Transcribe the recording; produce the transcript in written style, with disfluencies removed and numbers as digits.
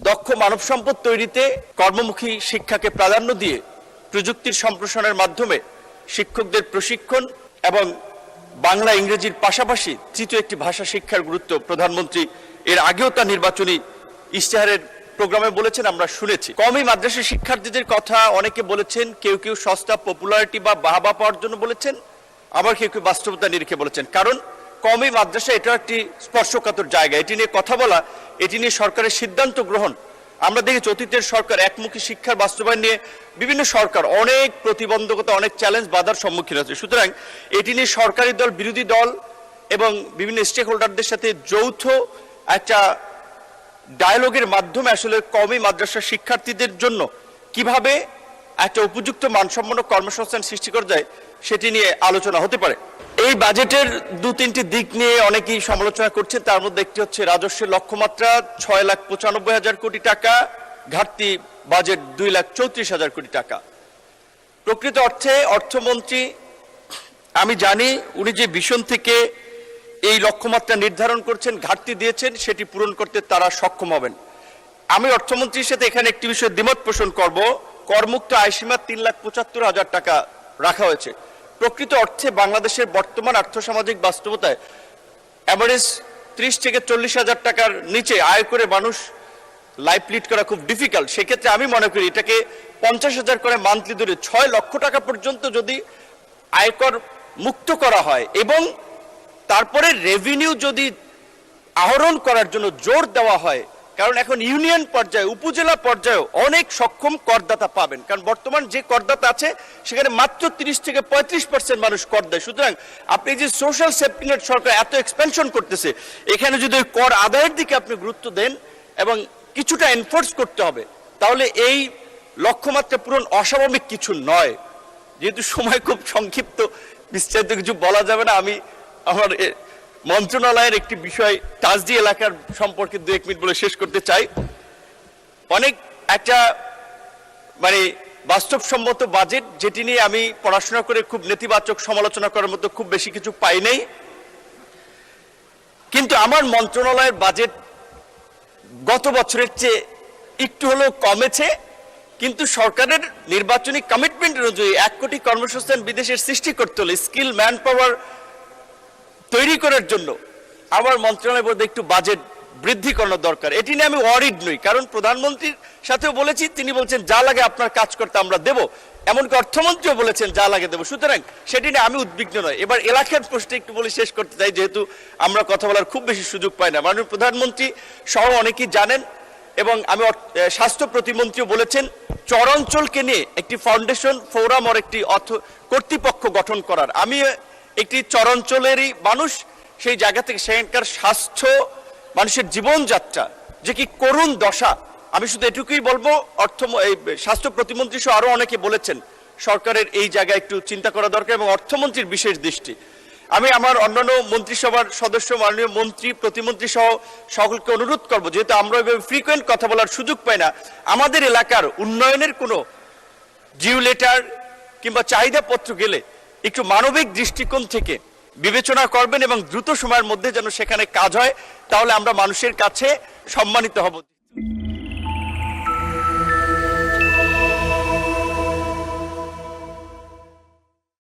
দক্ষ মানব সম্পদ তৈরিতে কর্মমুখী শিক্ষাকে প্রাধান্য দিয়ে প্রযুক্তির সম্প্রসারণের মাধ্যমে শিক্ষকদের প্রশিক্ষণ এবং বাংলা ইংরেজির পাশাপাশি তৃতীয় একটি ভাষা শিক্ষার গুরুত্ব প্রধানমন্ত্রী এর আগেও তার নির্বাচনী ইশতেহারের প্রোগ্রামে বলেছেন, আমরা শুনেছি। কওমি মাদ্রাসা শিক্ষার্থীদের কথা অনেকে বলেছেন, কেউ কেউ সস্তা পপুলারিটি বা বাহবা পাওয়ার জন্য বলেছেন, আবার কেউ কেউ বাস্তবতা নিরিখে বলেছেন। কারণ কওমি মাদ্রাসা এটা একটি স্পর্শকাতর জায়গা, এটি নিয়ে কথা বলা, এটি নিয়ে সরকারের সিদ্ধান্ত গ্রহণ। আমরা দেখেছি অতীতের সরকার একমুখী শিক্ষার বাস্তবায়ন নিয়ে বিভিন্ন সরকার অনেক প্রতিবন্ধকতা, অনেক চ্যালেঞ্জ, বাধার সম্মুখীন হয়েছে। সুতরাং এটি নিয়ে সরকারি দল, বিরোধী দল এবং বিভিন্ন স্টেক হোল্ডারদের সাথে যৌথ একটা ডায়ালগের মাধ্যমে আসলে কওমি মাদ্রাসা শিক্ষার্থীদের জন্য কিভাবে একটা উপযুক্ত মানসম্পন্ন কর্মসংস্থান সৃষ্টি করা যায় সেটি নিয়ে আলোচনা হতে পারে। এই বাজেটের দু তিনটি দিক নিয়ে অনেকেই সমালোচনা করছেন। তার মধ্যে একটি হচ্ছে রাজস্বের লক্ষ্যমাত্রা 6,95,000 কোটি টাকা, ঘাটতি বাজেট 2,34,000 কোটি টাকা। প্রকৃত অর্থে অর্থমন্ত্রী, আমি জানি উনি যে ভিশন থেকে এই লক্ষ্যমাত্রা নির্ধারণ করছেন, ঘাটতি দিয়েছেন, সেটি পূরণ করতে তারা সক্ষম হবেন। আমি অর্থমন্ত্রীর সাথে এখানে একটি বিষয়ে দ্বিমত পোষণ করব। করমুক্ত আয়সীমা 3,75,000 টাকা রাখা হয়েছে। প্রকৃত অর্থে বাংলাদেশের বর্তমান আর্থসামাজিক বাস্তবতায় অ্যাভারেজ 30 থেকে 40,000 টাকার নিচে আয় করে মানুষ লাইফ লিড করা খুব ডিফিকাল্ট। সেক্ষেত্রে আমি মনে করি এটাকে 50,000 করে মান্থলি ধরে 6 লক্ষ টাকা পর্যন্ত যদি আয়কর মুক্ত করা হয় এবং তারপরে রেভিনিউ যদি আহরণ করার জন্য জোর দেওয়া হয়, কারণ এখন ইউনিয়ন পর্যায়ে, উপজেলা পর্যায়েও অনেক সক্ষম করদাতা পাবেন। কারণ বর্তমান যে করদাতা আছে সেখানে মাত্র 30 থেকে 35% মানুষ কর দেয়। সুতরাং আপনি যে সোশ্যাল সেফটি নেট সরকার এত এক্সপেনশন করতেছে, এখানে যদি কর আদায়ের দিকে আপনি গুরুত্ব দেন এবং কিছুটা এনফোর্স করতে হবে, তাহলে এই লক্ষ্যমাত্রা পূরণ অস্বাভাবিক কিছু নয়। যেহেতু সময় খুব সংক্ষিপ্ত, বিস্তারিত কিছু বলা যাবে না, আমি আমার মন্ত্রণালয়ের একটি বিষয় টাজদি এলাকার সম্পর্কে 2-1 মিনিট বলে শেষ করতে চাই। অনেক একটা বাস্তবসম্মত বাজেট, যেটি নিয়ে আমি পড়াশোনা করে খুব নেতিবাচক সমালোচনা করার মতো খুব বেশি কিছু পাই নাই। কিন্তু আমার মন্ত্রণালয়ের বাজেট গত বছরের চেয়ে একটু হলেও কমেছে, কিন্তু সরকারের নির্বাচনী কমিটমেন্ট অনুযায়ী 1 কোটি কর্মসংস্থান বিদেশের সৃষ্টি করতে হলে স্কিল ম্যান পাওয়ার তৈরি করার জন্য আমার মন্ত্রণালয়ের মধ্যে একটু বাজেট বৃদ্ধি করানোর দরকার। এটি নিয়ে আমি ওয়ারিড নই, কারণ প্রধানমন্ত্রীর সাথেও বলেছি, তিনি বলছেন যা লাগে আপনার কাজ করতে আমরা দেব, এমনকি অর্থমন্ত্রীও বলেছেন যা লাগে দেব। সুতরাং সেটি নিয়ে আমি উদ্বিগ্ন নয়। এবার এলাকার প্রশ্নে একটু বলে শেষ করতে চাই, যেহেতু আমরা কথা বলার খুব বেশি সুযোগ পাই না। মাননীয় প্রধানমন্ত্রী সহ অনেকেই জানেন এবং আমি স্বাস্থ্য প্রতিমন্ত্রীও বলেছেন চরাঞ্চলকে নিয়ে একটি ফাউন্ডেশন, ফোরাম আর একটি কর্তৃপক্ষ গঠন করার। আমি একটি চরাঞ্চলেরই মানুষ, সেই জায়গা থেকে সেখানকার স্বাস্থ্য, মানুষের জীবনযাত্রা যে কি করুণ দশা, আমি শুধু এটুকুই বলবো, স্বাস্থ্য প্রতিমন্ত্রী সহ আরো অনেকে বলেছেন সরকারের এই জায়গায় একটু চিন্তা করা দরকার এবং অর্থমন্ত্রীর বিশেষ দৃষ্টি। আমি আমার অন্যান্য মন্ত্রিসভার সদস্য, মাননীয় মন্ত্রী, প্রতিমন্ত্রী সহ সকলকে অনুরোধ করব, যেহেতু আমরা ওইভাবে ফ্রিকোয়েন্ট কথা বলার সুযোগ পাই না, আমাদের এলাকার উন্নয়নের কোনো জিও লেটার কিংবা চাহিদাপত্র গেলে একটু মানবিক দৃষ্টিকোণ থেকে বিবেচনা করবেন এবং দ্রুত সময়ের মধ্যে যেন সেখানে কাজ হয়, তাহলে আমরা মানুষের কাছে সম্মানিত হব।